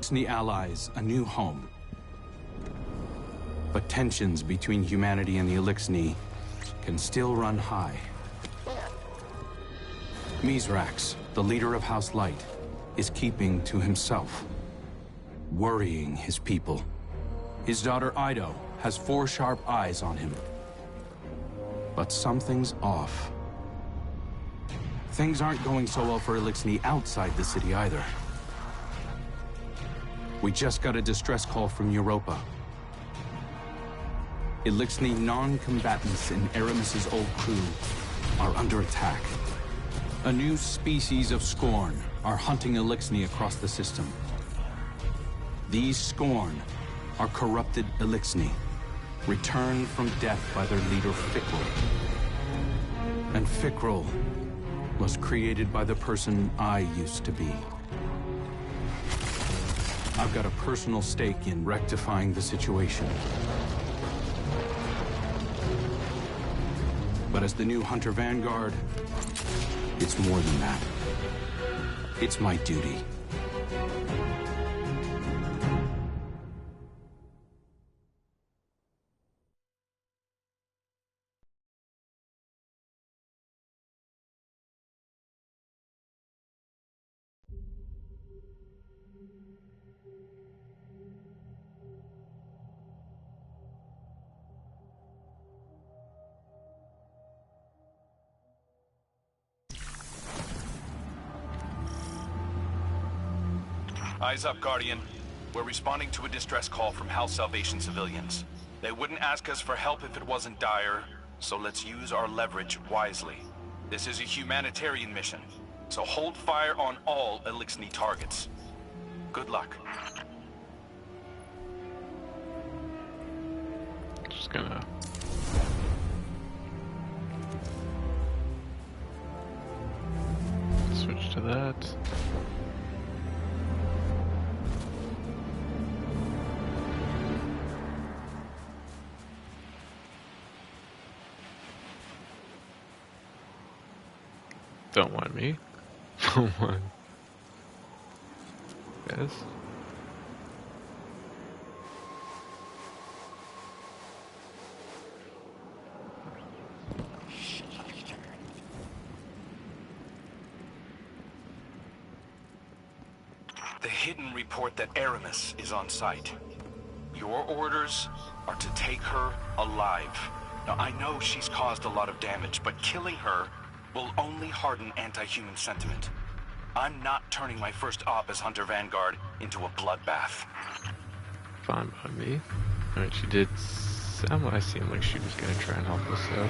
Elixni allies a new home. But tensions between humanity and the Elixni can still run high. Mizrax, the leader of House Light, is keeping to himself, worrying his people. His daughter Ido has 4 sharp eyes on him. But something's off. Things aren't going so well for Elixni outside the city either. We just got a distress call from Europa. Elixni non-combatants in Aramis's old crew are under attack. A new species of Scorn are hunting Elixni across the system. These Scorn are corrupted Elixni, returned from death by their leader Fikrul. And Fikrul was created by the person I used to be. I've got a personal stake in rectifying the situation. But as the new Hunter Vanguard, it's more than that. It's my duty. Eyes up, Guardian. We're responding to a distress call from House Salvation civilians. They wouldn't ask us for help if it wasn't dire, so let's use our leverage wisely. This is a humanitarian mission, so hold fire on all Elixni targets. Good luck. Just gonna... switch to that. Don't want me. Don't want. Yes. The hidden report that Aramis is on site. Your orders are to take her alive. Now, I know she's caused a lot of damage, but killing her will only harden anti-human sentiment. I'm not turning my first op as Hunter Vanguard into a bloodbath. Fine by me. Alright, she did... I seemed like she was gonna try and help us out.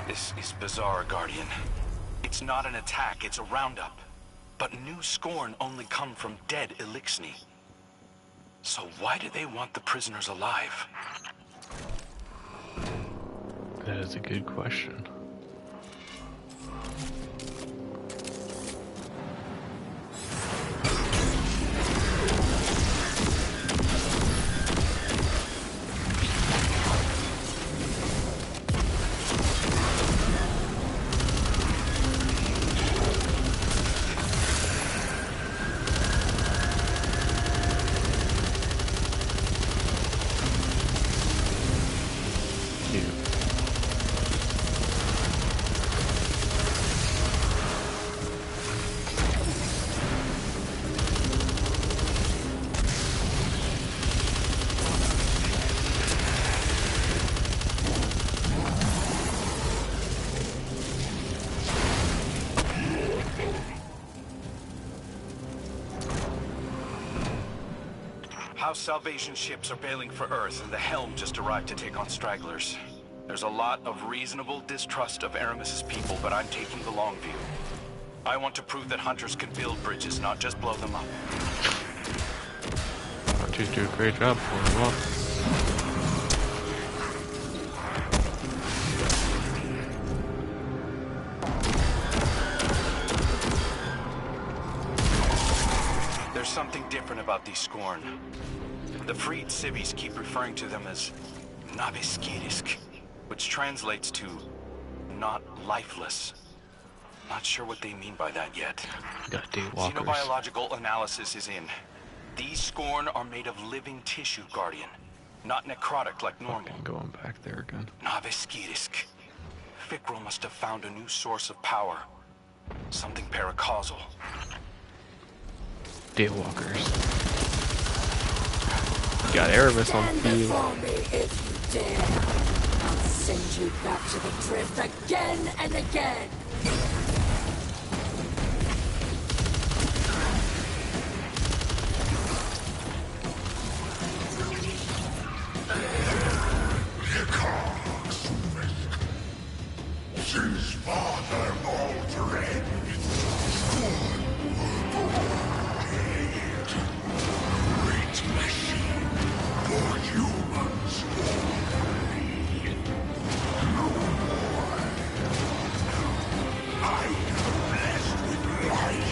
This is bizarre, Guardian. It's not an attack, it's a roundup. But new Scorn only come from dead Elixni. So why do they want the prisoners alive? That is a good question. House salvation ships are bailing for Earth, and the Helm just arrived to take on stragglers. There's a lot of reasonable distrust of Aramis's people, but I'm taking the long view. I want to prove that hunters can build bridges, not just blow them up. Hunters do a great job for them up. There's something different about these Scorn. The freed civvies keep referring to them as Naviskirisk, which translates to not lifeless. Not sure what they mean by that yet. Got daywalkers. Xenobiological analysis is in. These Scorn are made of living tissue, Guardian. Not necrotic like normal. Going back there again. Naviskirisk. Fikrul must have found a new source of power. Something paracausal. Daywalkers. Got Aramis on the field. If you dare, I'll send you back to the drift again and again. Since Father Aldred, great machine for humans only. No more. I am blessed with light,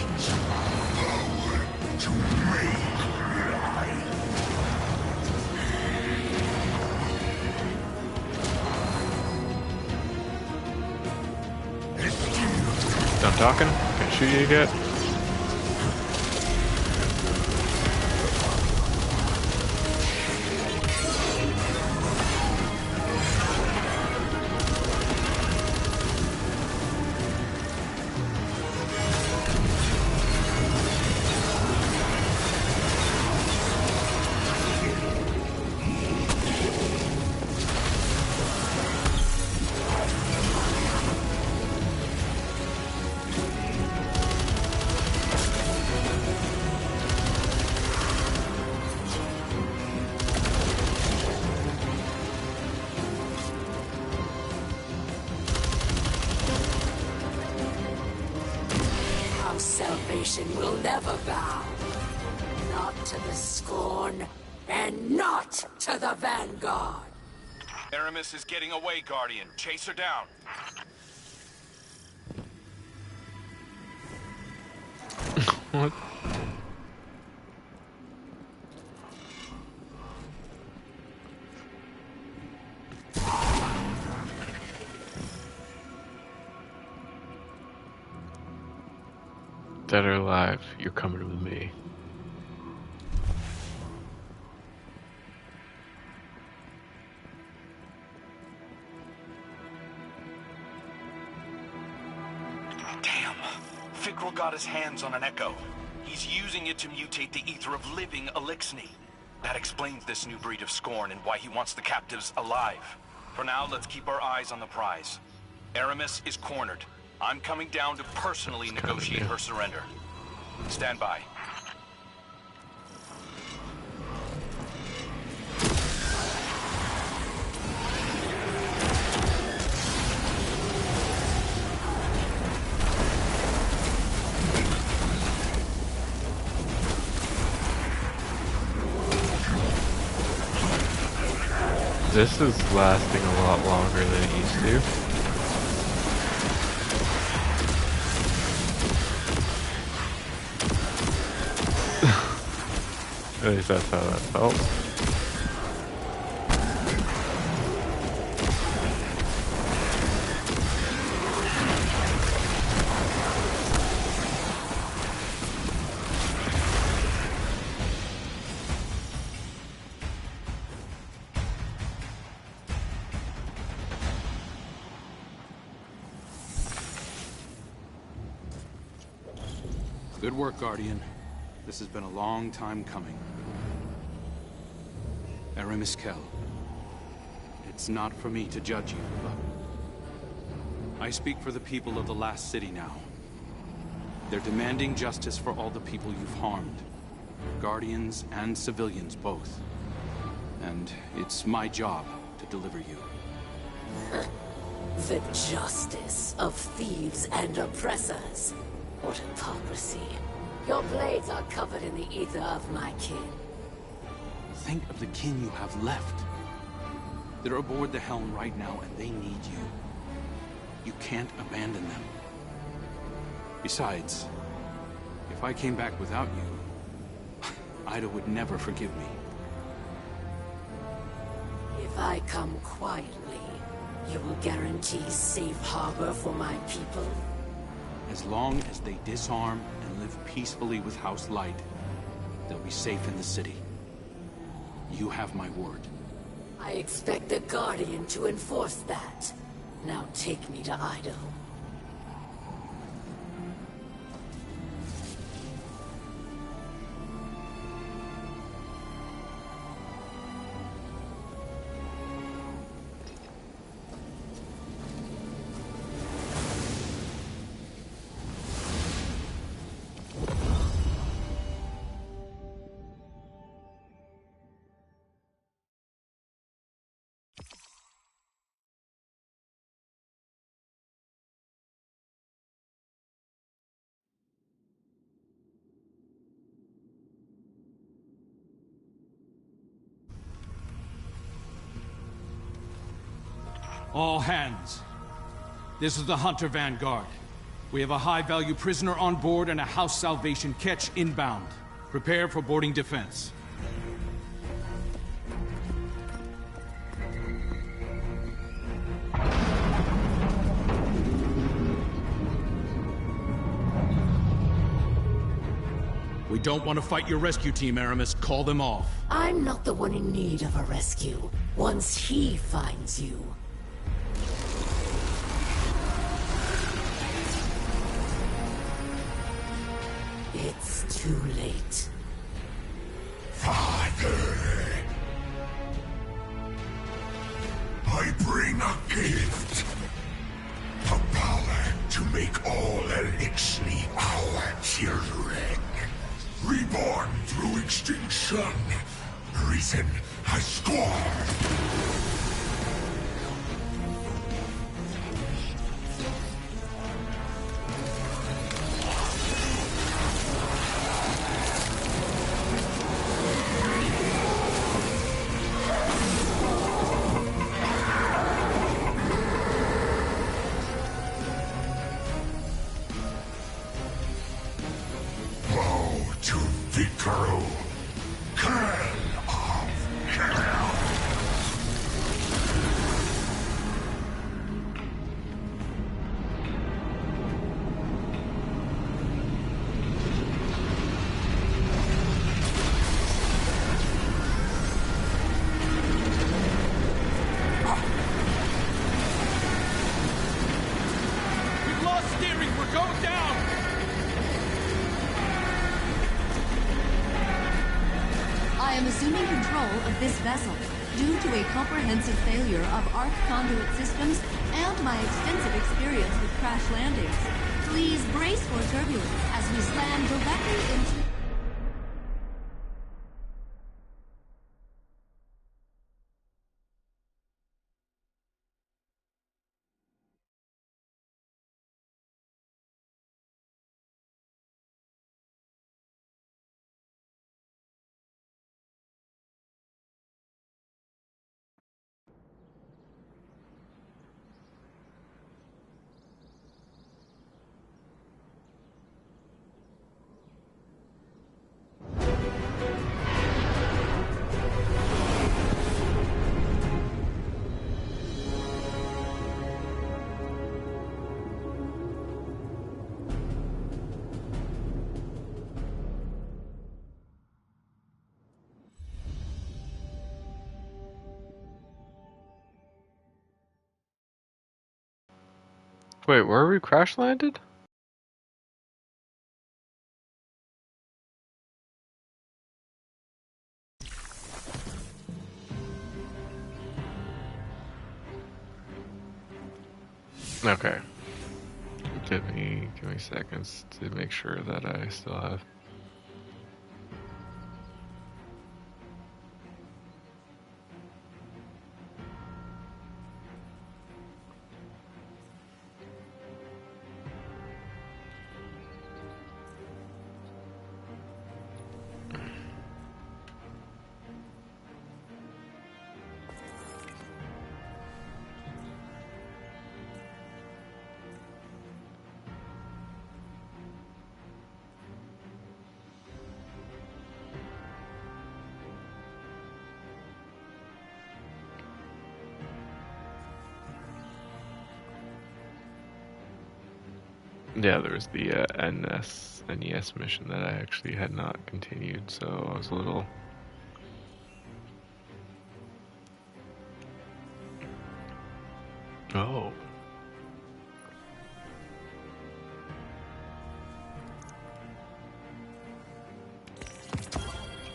power to make life. Done talking? Can I shoot you yet? Salvation will never bow. Not to the Scorn, and not to the Vanguard. Aramis is getting away, Guardian. Chase her down. What? Dead or alive, you're coming with me. Damn. Fikrul got his hands on an echo. He's using it to mutate the ether of living Elixni. That explains this new breed of Scorn and why he wants the captives alive. For now, let's keep our eyes on the prize. Aramis is cornered. I'm coming down to personally negotiate her surrender. Stand by. This is lasting a lot longer than it used to. At least that's how that felt. Good work, Guardian. This has been a long time coming. Aramis Kell. It's not for me to judge you, but I speak for the people of the last city now. They're demanding justice for all the people you've harmed. Guardians and civilians both. And it's my job to deliver you. The justice of thieves and oppressors. What hypocrisy. Your blades are covered in the ether of my kin. Think of the kin you have left. They're aboard the helm right now, and they need you. You can't abandon them. Besides, if I came back without you, Ida would never forgive me. If I come quietly, you will guarantee safe harbor for my people? As long as they disarm and live peacefully with House Light, they'll be safe in the city. You have my word. I expect the Guardian to enforce that. Now take me to Idaho. All hands. This is the Hunter Vanguard. We have a high-value prisoner on board and a House Salvation catch inbound. Prepare for boarding defense. We don't want to fight your rescue team, Aramis. Call them off. I'm not the one in need of a rescue. Once he finds you. It's too late. Father, I bring a gift. The power to make all Elixni our children. Reborn through extinction. Risen as scorn. This vessel, due to a comprehensive failure of arc conduit systems and my extensive experience with crash landings. Please brace for turbulence as we slam directly into... Wait, where we crash landed? Okay. Give me seconds to make sure that I still have. Yeah, there was the NES mission that I actually had not continued, so I was a little. Oh.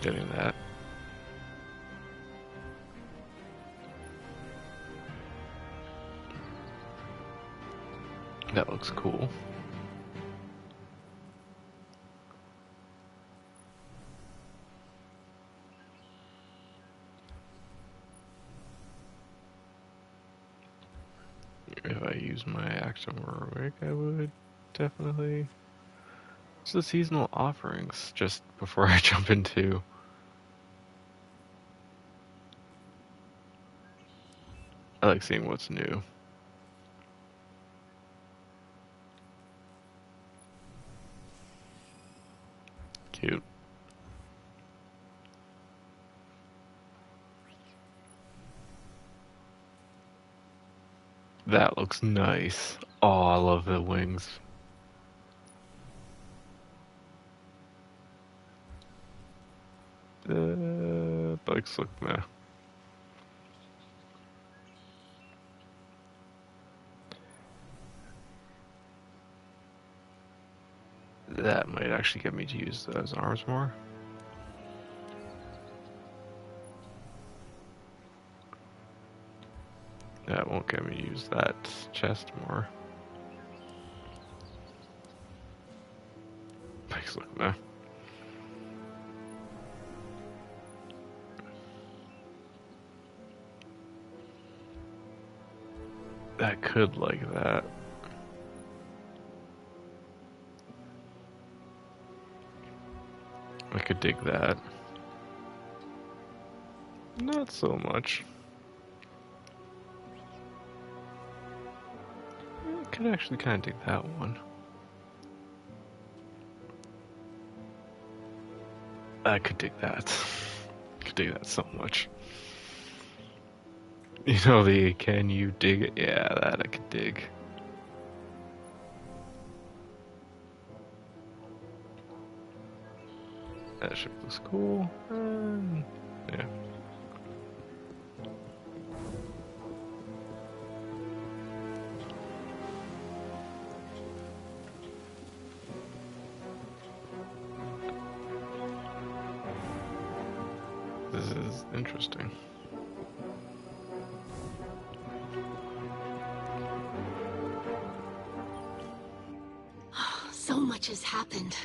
Getting that. That looks cool. If I use my action more rig, I would definitely. What's the seasonal offerings just before I jump into? I like seeing what's new. Cute. That looks nice. Oh, I love the wings. The bikes look meh. That might actually get me to use those arms more. That won't get me to use that chest more. Bikes look meh. That could like that. I could dig that. Not so much. I could actually kind of dig that one. I could dig that. I could dig that so much. You know the can you dig it? Yeah, that I could dig. That ship looks cool. Yeah. This is interesting. So much has happened.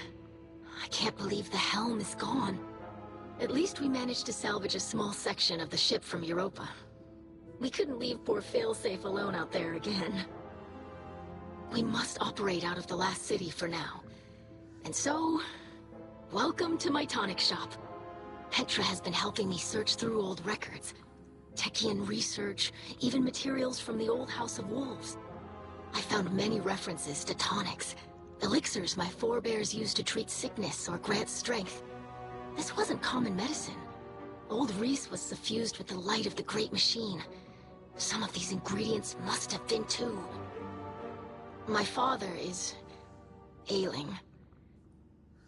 I can't believe the helm is gone. At least we managed to salvage a small section of the ship from Europa. We couldn't leave poor Failsafe alone out there again. We must operate out of the last city for now. And so, welcome to my tonic shop. Petra has been helping me search through old records. Techian research, even materials from the old House of Wolves. I found many references to tonics. Elixirs my forebears used to treat sickness or grant strength. This wasn't common medicine. Old Reese was suffused with the light of the great machine. Some of these ingredients must have been too. My father is ailing.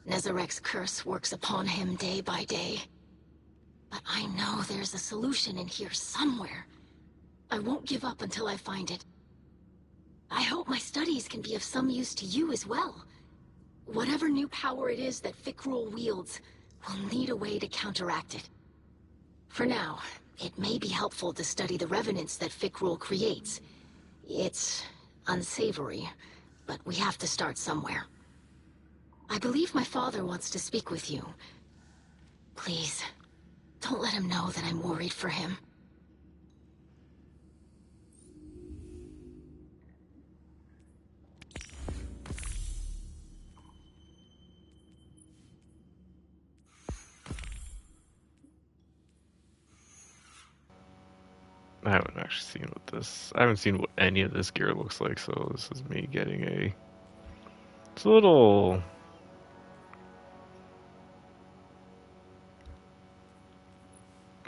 Nezarek's curse works upon him day by day. But I know there's a solution in here somewhere. I won't give up until I find it. I hope my studies can be of some use to you as well. Whatever new power it is that Fikrul wields, we'll need a way to counteract it. For now, it may be helpful to study the revenants that Fikrul creates. It's unsavory, but we have to start somewhere. I believe my father wants to speak with you. Please, don't let him know that I'm worried for him. I haven't actually seen I haven't seen what any of this gear looks like, so this is me getting it's a little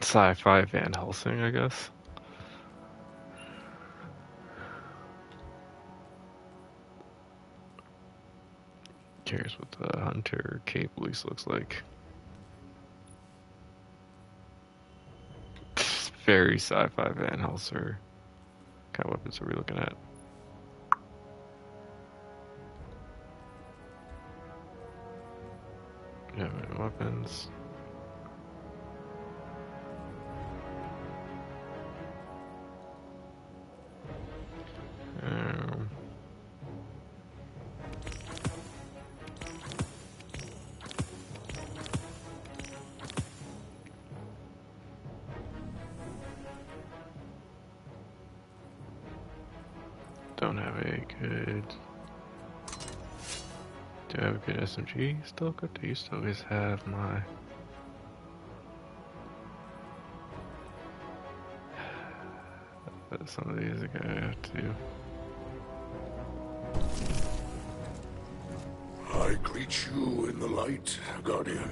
sci-fi Van Helsing, I guess. Curious what the Hunter cape at least looks like. Very sci-fi Van Helsing. What kind of weapons are we looking at? Yeah, weapons. Don't have a good... Do I have a good SMG still? Good. I used to always have my... But some of these are gonna have to... I greet you in the light, Guardian.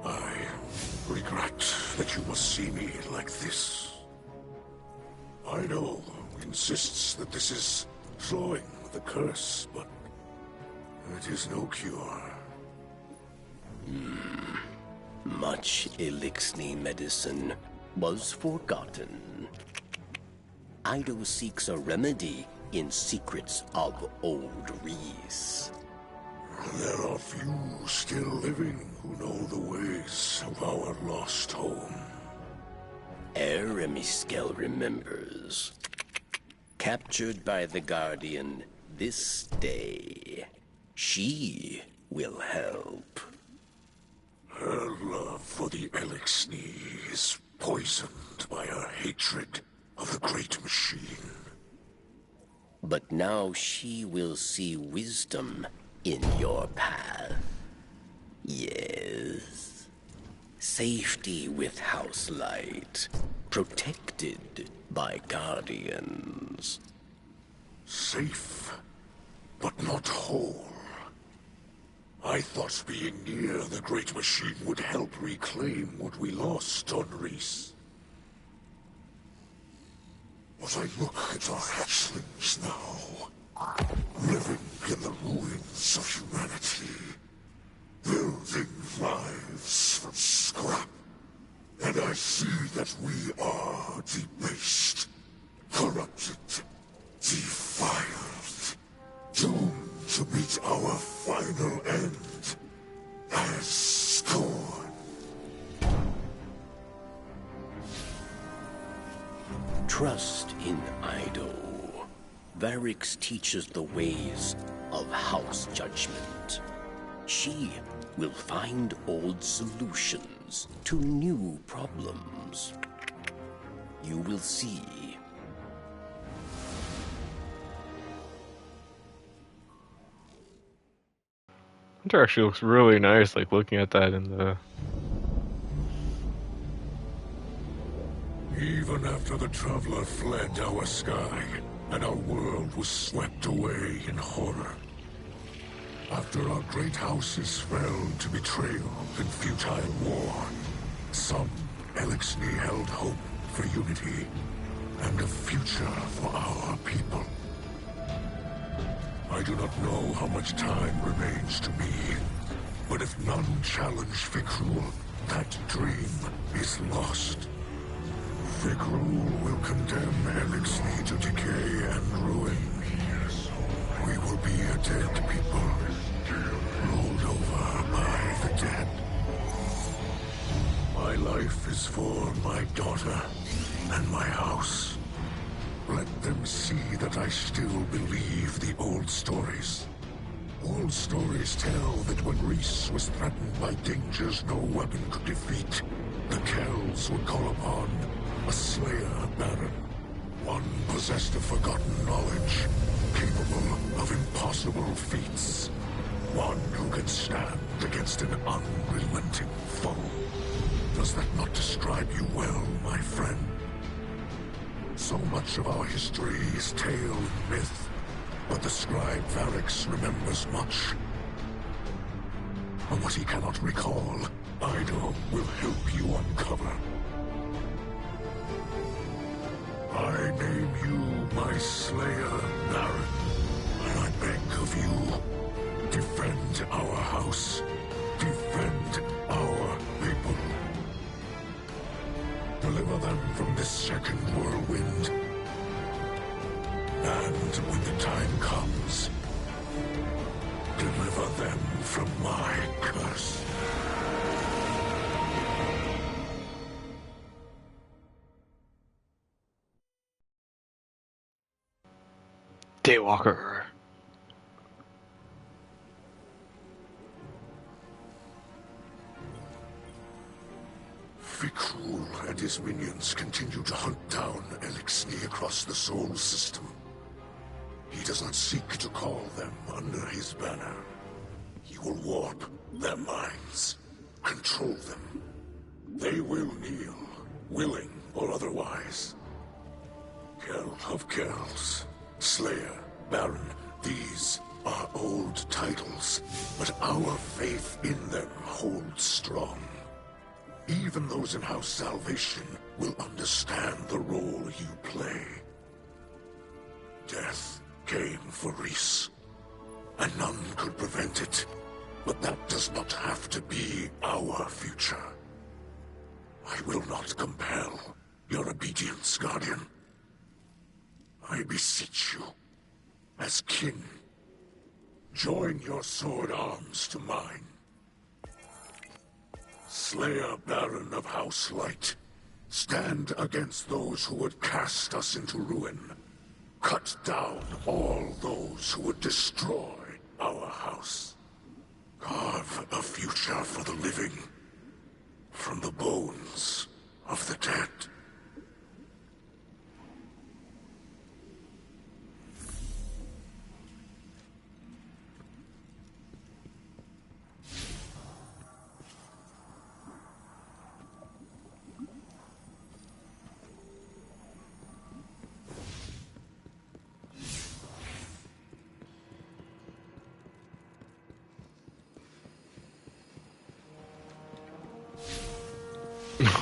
I regret that you must see me like this. Ido insists that this is flowing the curse, but it is no cure. Much Elixni medicine was forgotten. Ido seeks a remedy in secrets of old Reese. There are few still living who know the ways of our lost home. Eremiskel remembers. Captured by the Guardian this day, she will help. Her love for the Elixni is poisoned by her hatred of the Great Machine. But now she will see wisdom in your path. Yes. Safety with House Light. Protected by Guardians. Safe, but not whole. I thought being near the Great Machine would help reclaim what we lost on Reese. But I look at our hatchlings now, living in the ruins of humanity, building lives from scrap, and I see that we are debased, corrupted, defiled, doomed to meet our final end as scorn. Trust in Ido. Varix teaches the ways of House Judgment. She will find old solutions to new problems. You will see. Hunter actually looks really nice, like looking at that in the... Even after the Traveler fled our sky, and our world was swept away in horror. After our great houses fell to betrayal and futile war, some Elixni held hope for unity and a future for our people. I do not know how much time remains to me, but if none challenge Fikrul, that dream is lost. Thick rule will condemn Elixir to decay and ruin. We will be a dead people, ruled over by the dead. My life is for my daughter and my house. Let them see that I still believe the old stories. Old stories tell that when Reese was threatened by dangers no weapon could defeat, the Kells would call upon a Slayer Baron. One possessed of forgotten knowledge, capable of impossible feats. One who can stand against an unrelenting foe. Does that not describe you well, my friend? So much of our history is tale and myth, but the scribe Varix remembers much. But what he cannot recall, Ido will help you uncover. I name you my Slayer Baron, and I beg of you, defend our house, defend our people. Deliver them from this second whirlwind. And when the time comes, deliver them from my curse. Daywalker. Fikrul and his minions continue to hunt down Elixir across the Soul System. He does not seek to call them under his banner. He will warp their minds, control them. They will kneel, willing or otherwise. Kell of Kells, Slayer, Baron, these are old titles, but our faith in them holds strong. Even those in House Salvation will understand the role you play. Death came for Reese, and none could prevent it. But that does not have to be our future. I will not compel your obedience, Guardian. I beseech you, as kin, join your sword arms to mine. Slayer Baron of House Light, stand against those who would cast us into ruin. Cut down all those who would destroy our house. Carve a future for the living from the bones of the dead.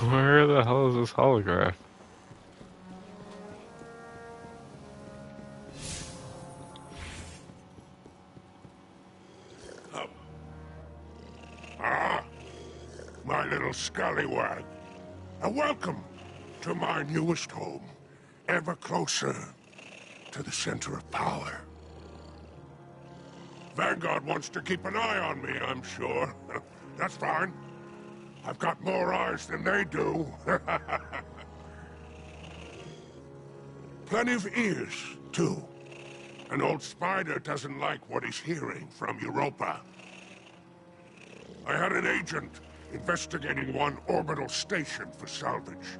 Where the hell is this holograph? My little scallywag. A welcome to my newest home. Ever closer to the center of power. Vanguard wants to keep an eye on me, I'm sure. That's fine. I've got more eyes than they do. Plenty of ears, too. An old spider doesn't like what he's hearing from Europa. I had an agent investigating one orbital station for salvage.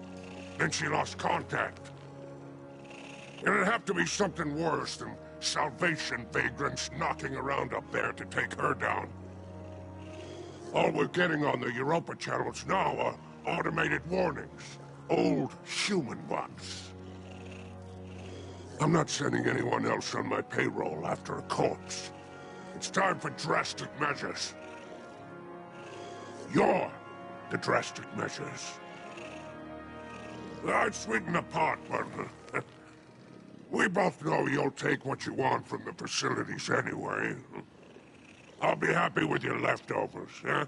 Then she lost contact. It'd have to be something worse than Salvation vagrants knocking around up there to take her down. All we're getting on the Europa channels now are automated warnings. Old human ones. I'm not sending anyone else on my payroll after a corpse. It's time for drastic measures. You're the drastic measures. I'd sweeten the pot, but we both know you'll take what you want from the facilities anyway. I'll be happy with your leftovers, huh?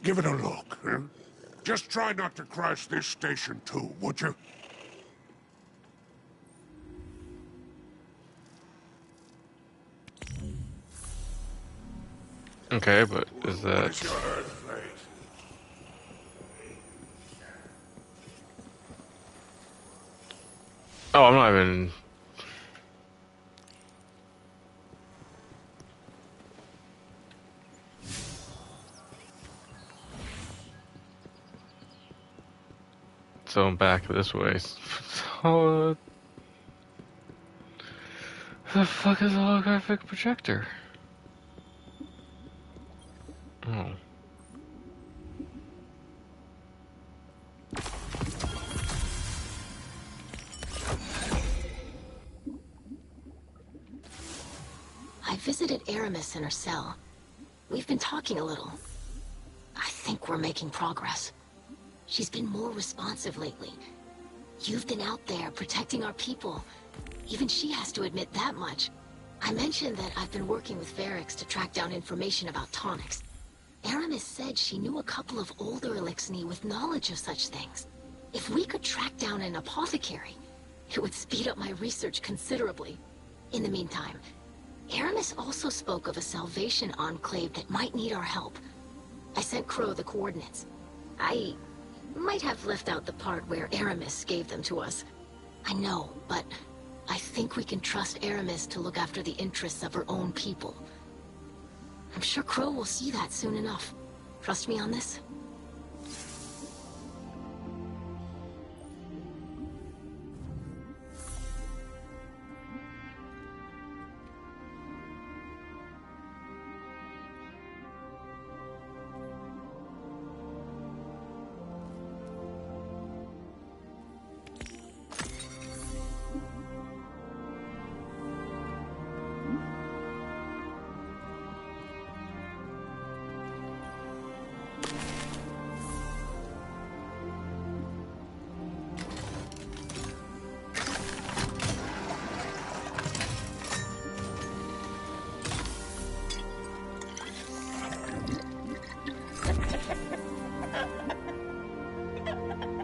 Give it a look, huh? Just try not to crash this station too, would you? Okay, but is What that... is your Earth fate? Oh, I'm not even... So I'm back this way. So... the fuck is a holographic projector? Oh. I visited Aramis in her cell. We've been talking a little. I think we're making progress. She's been more responsive lately. You've been out there protecting our people. Even she has to admit that much. I mentioned that I've been working with Varix to track down information about tonics. Aramis said she knew a couple of older Elixni with knowledge of such things. If we could track down an apothecary, it would speed up my research considerably. In the meantime, Aramis also spoke of a Salvation Enclave that might need our help. I sent Crow the coordinates. I might have left out the part where Aramis gave them to us. I know, but I think we can trust Aramis to look after the interests of her own people. I'm sure Crow will see that soon enough. Trust me on this?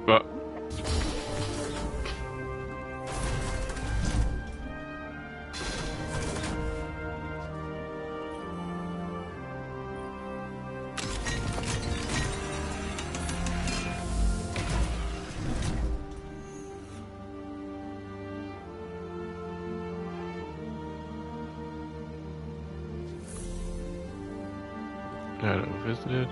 But... I visited.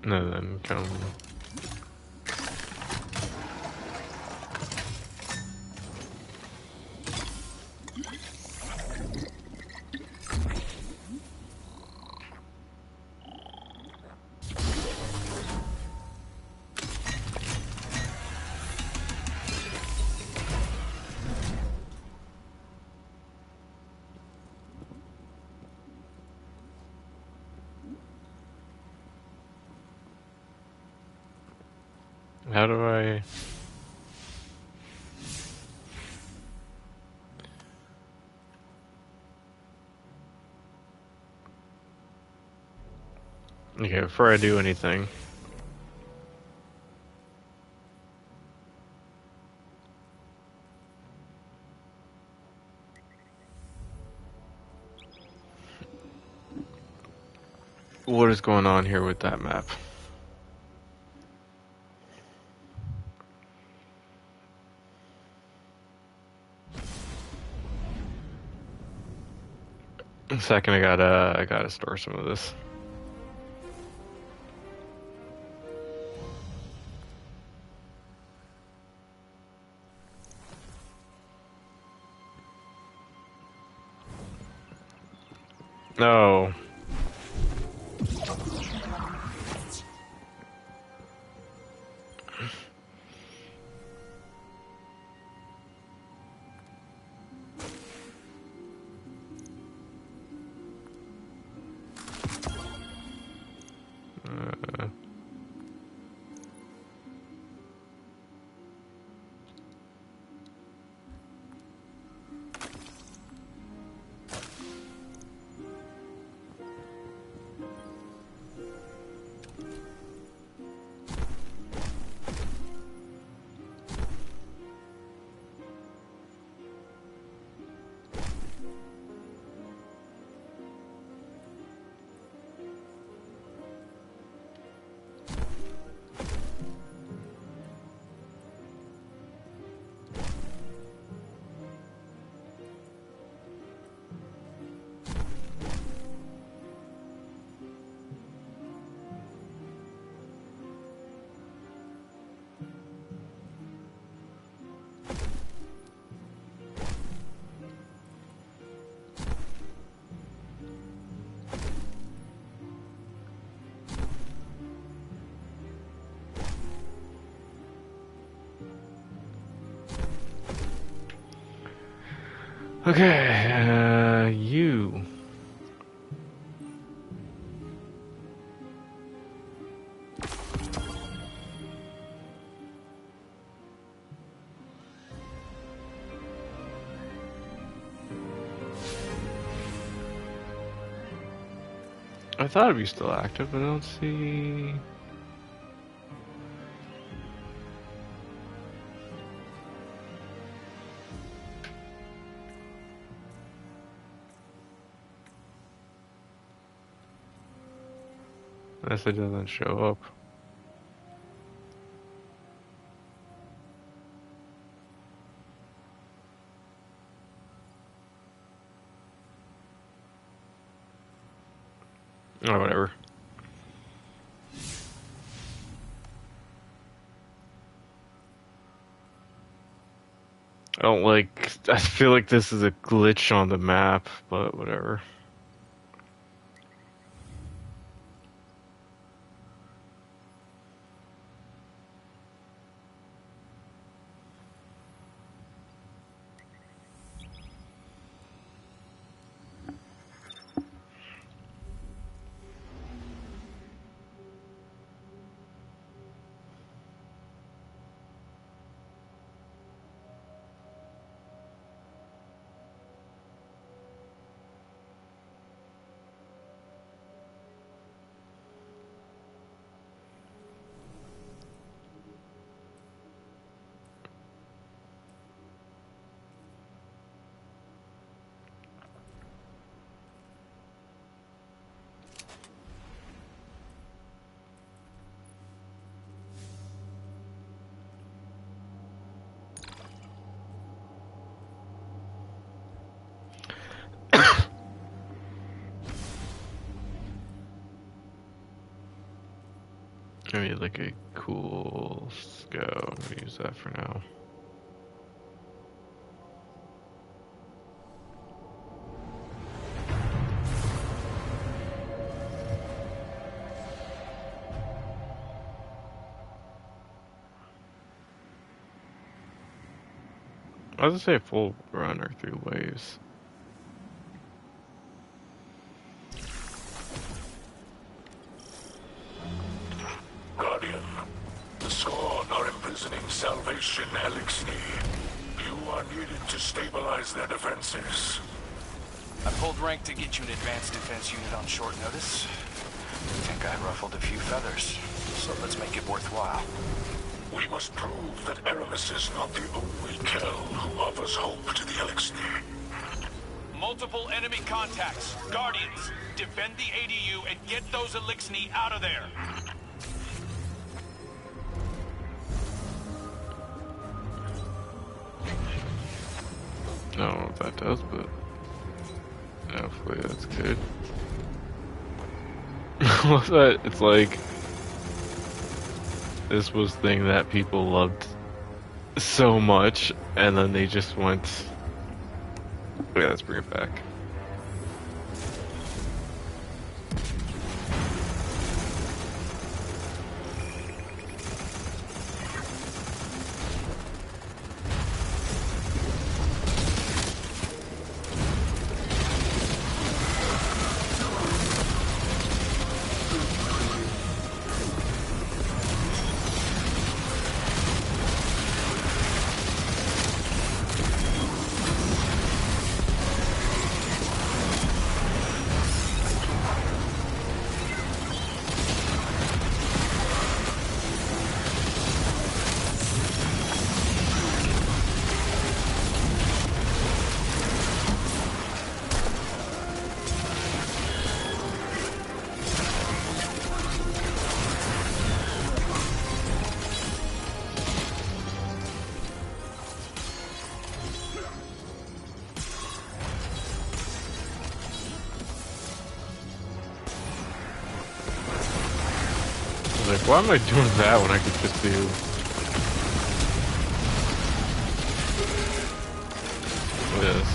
No, then come. How do I... Okay, before I do anything... what is going on here with that map? In a second, I gotta store some of this. No. Okay, you. I thought it'd be still active, but I don't see. Unless it doesn't show up. Oh, whatever. I don't like. I feel like this is a glitch on the map, but whatever. Maybe like a cool scout. I'm gonna use that for now. I was gonna say full run or 3 waves. Guardian, the Scorn are imprisoning Salvation Elixir. You are needed to stabilize their defenses. I pulled rank to get you an advanced defense unit on short notice. I think I ruffled a few feathers, so let's make it worthwhile. We must prove that Aramis is not the only Kell who offers hope to the Elixir. Multiple enemy contacts. Guardians, defend the ADU and get those Elixni out of there. I don't know what that does, but hopefully that's good. What's that? It's like this was the thing that people loved so much, and then they just went. Okay, let's bring it back. Like, why am I doing that when I could just do this?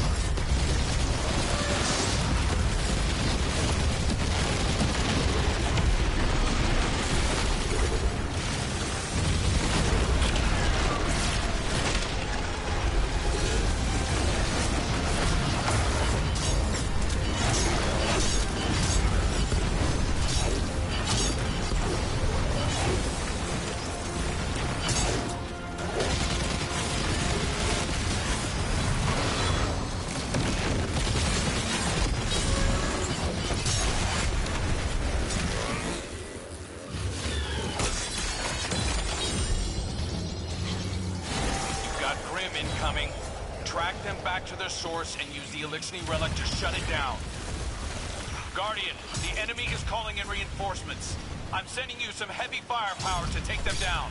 Incoming. Track them back to their source and use the Elixni relic to shut it down. Guardian, the enemy is calling in reinforcements. I'm sending you some heavy firepower to take them down.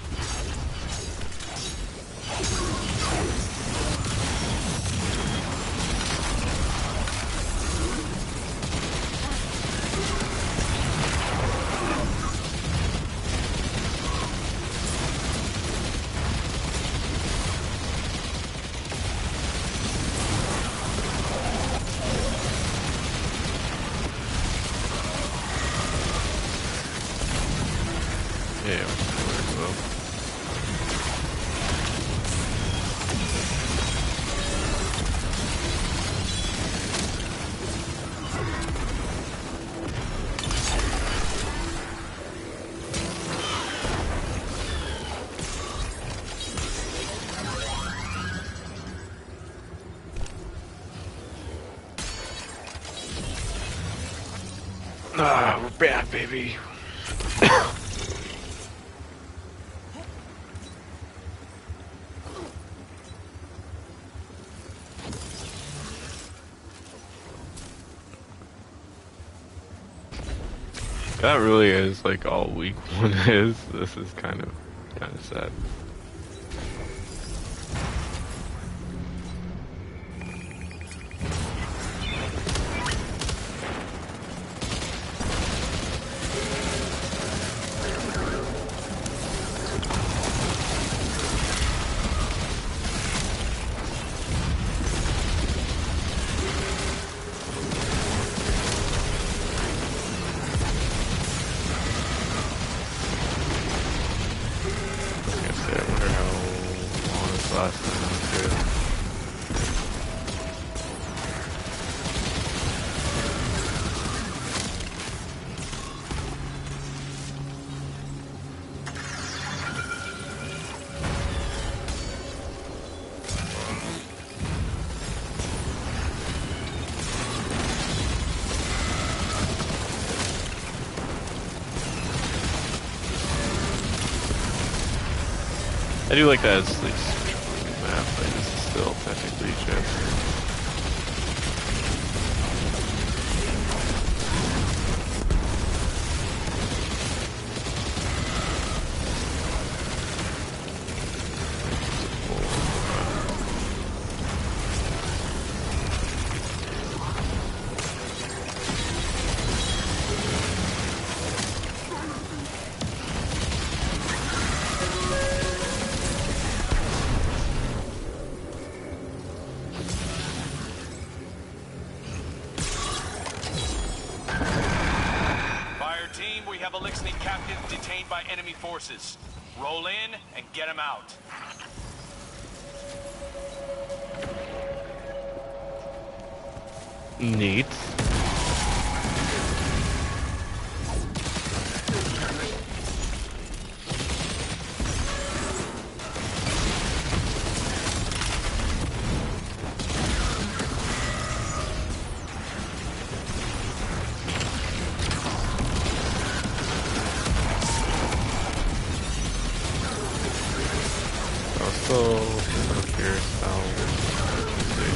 Ah, we're back, baby. That really is like all week one is. This is kind of sad. I do like that it's like such a fucking map, but this is still technically just have Elixir captives detained by enemy forces. Roll in and get them out. Neat. Also, I'm curious how they play.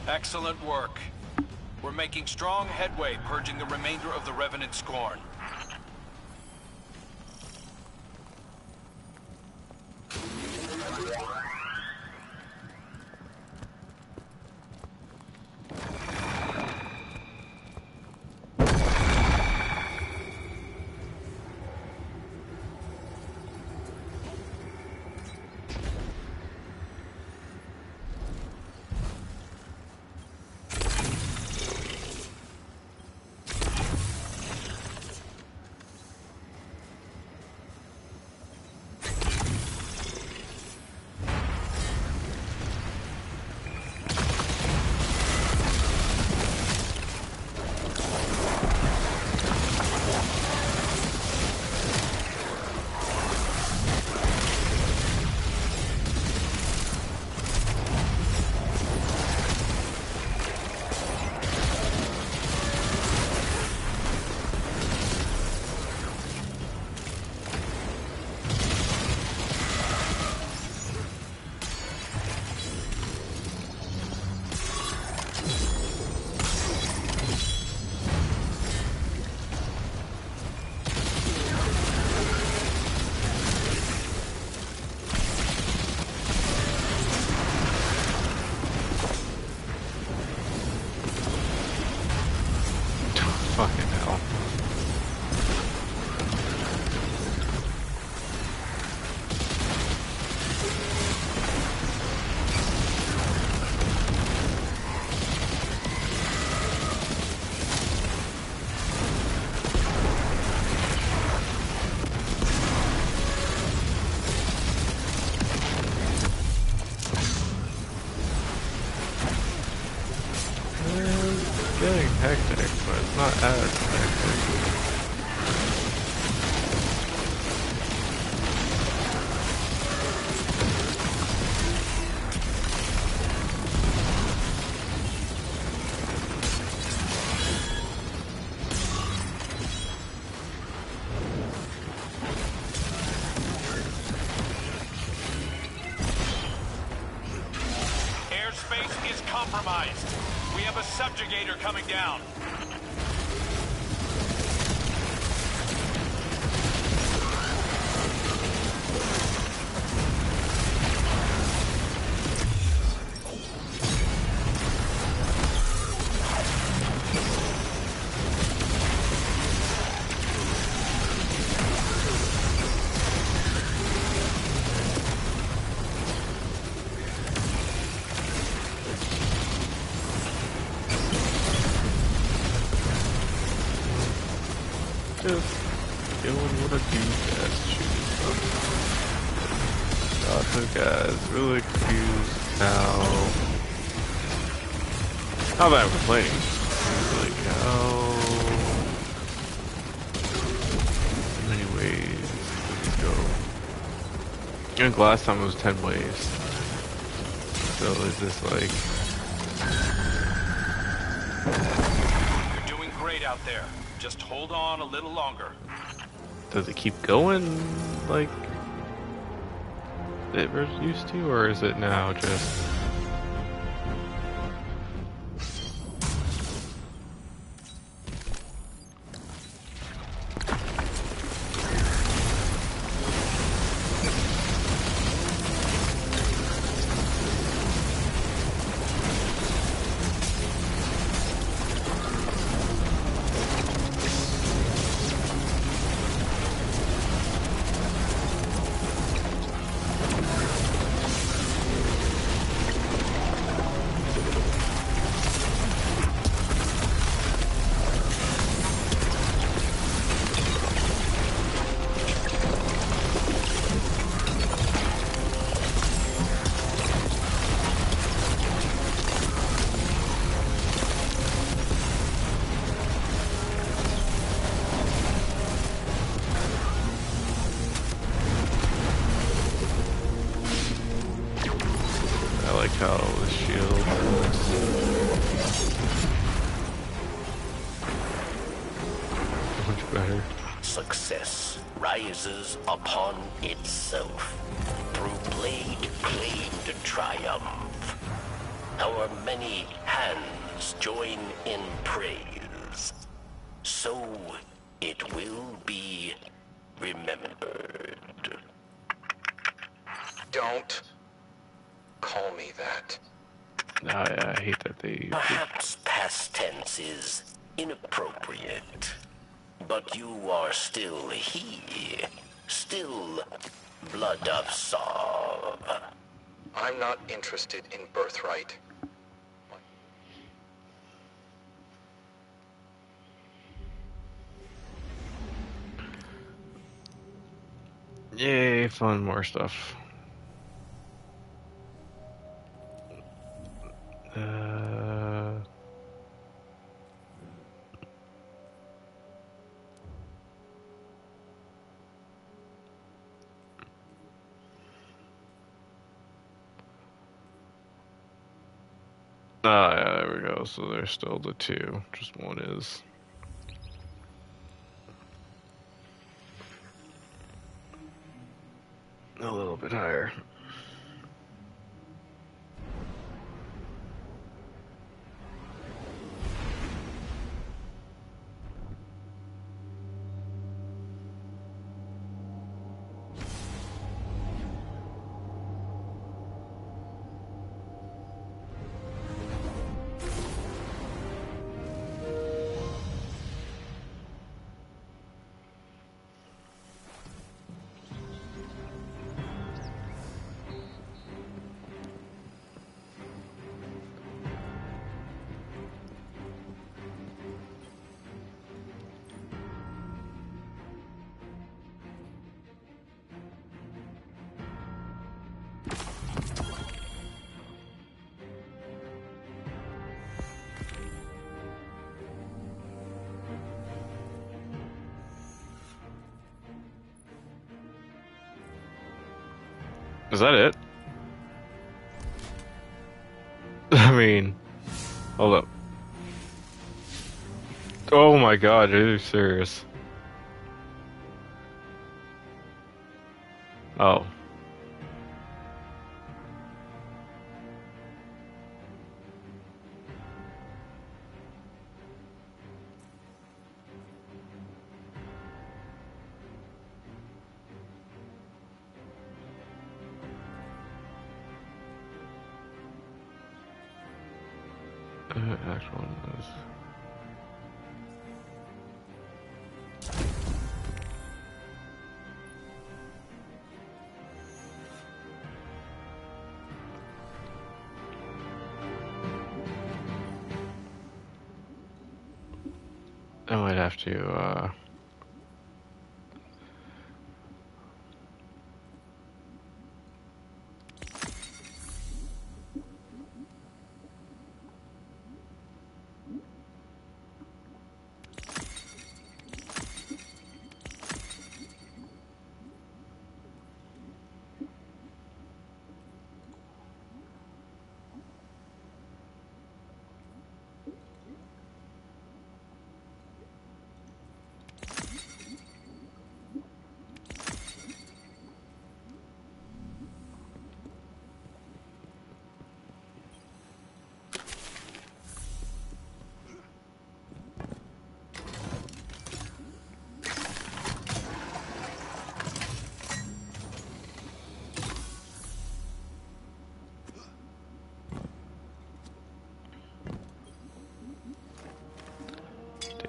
Excellent work. We're making strong headway purging the remainder of the revenant Scorn. Fucking hell. It's getting hectic, but it's not as hectic. Airspace is compromised. We have a subjugator coming down. Just doing what I do best, shooting stuff. Got the guys really confused how bad we're playing. Like how many ways we could go. I think last time it was 10 ways. So is this like You're doing great out there. Just hold on a little longer. does it keep going like it was used to, or is it now just like how the shield works. Much better. Success rises upon itself through blade-claimed triumph. Our many hands join in praise, so it will be remembered. Don't call me that. I hate that they... Perhaps past tense is inappropriate, but you are still he, still blood of Sov. I'm not interested in birthright. Yay, fun, more stuff. Yeah, there we go. So there's still the two. Just one is. A little bit higher. Is that it? I mean, hold up. Oh my god, are you serious? Oh. Actual one is... I might have to,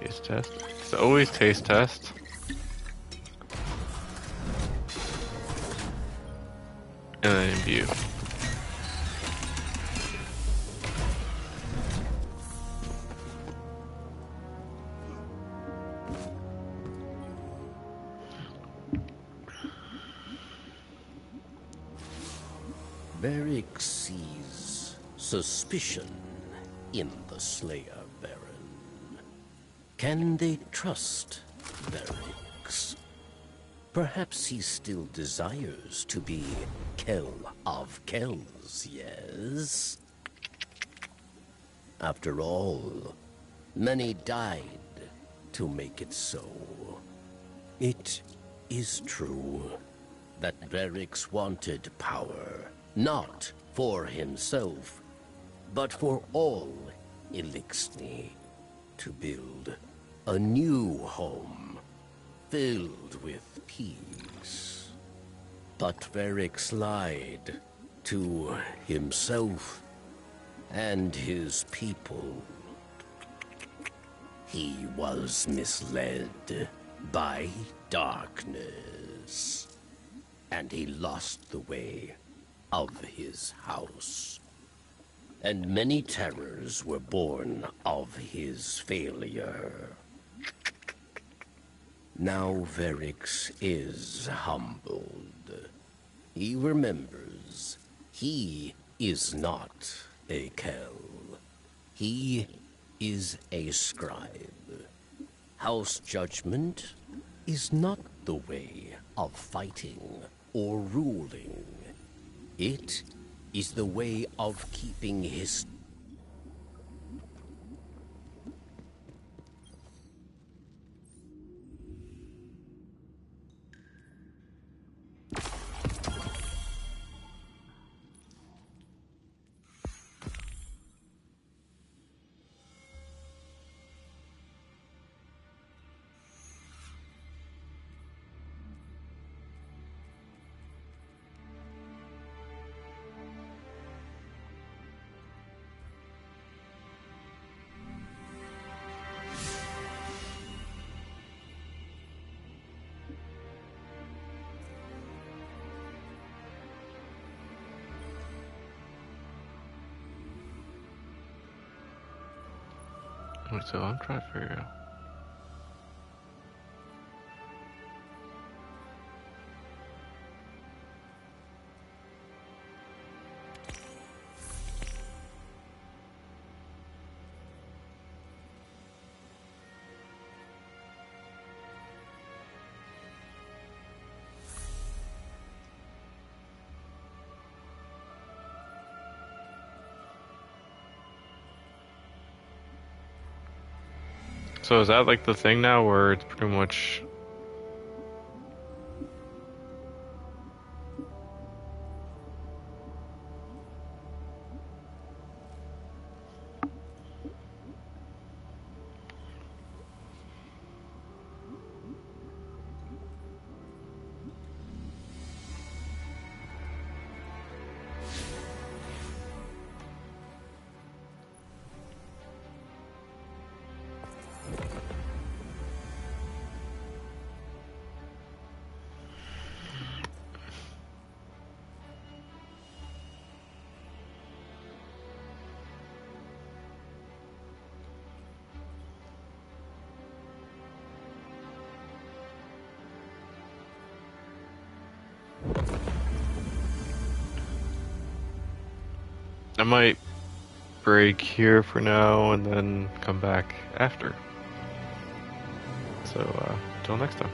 taste test. It's always taste test. And then imbue. Beric sees suspicion in the Slayer Baron. Can they trust Beric's? Perhaps he still desires to be Kell of Kells, yes? After all, many died to make it so. It is true that Verix wanted power, not for himself, but for all Elixni, to build a new home filled with peace. But Verix lied to himself and his people. He was misled by darkness, and he lost the way of his house. And many terrors were born of his failure. Now Verix is humbled. He remembers he is not a Kell. He is a scribe. House judgment is not the way of fighting or ruling. It is the way of keeping his... Wait, so I'm trying to figure out. So is that like the thing now where it's pretty much... I might break here for now and then come back after. So, till next time.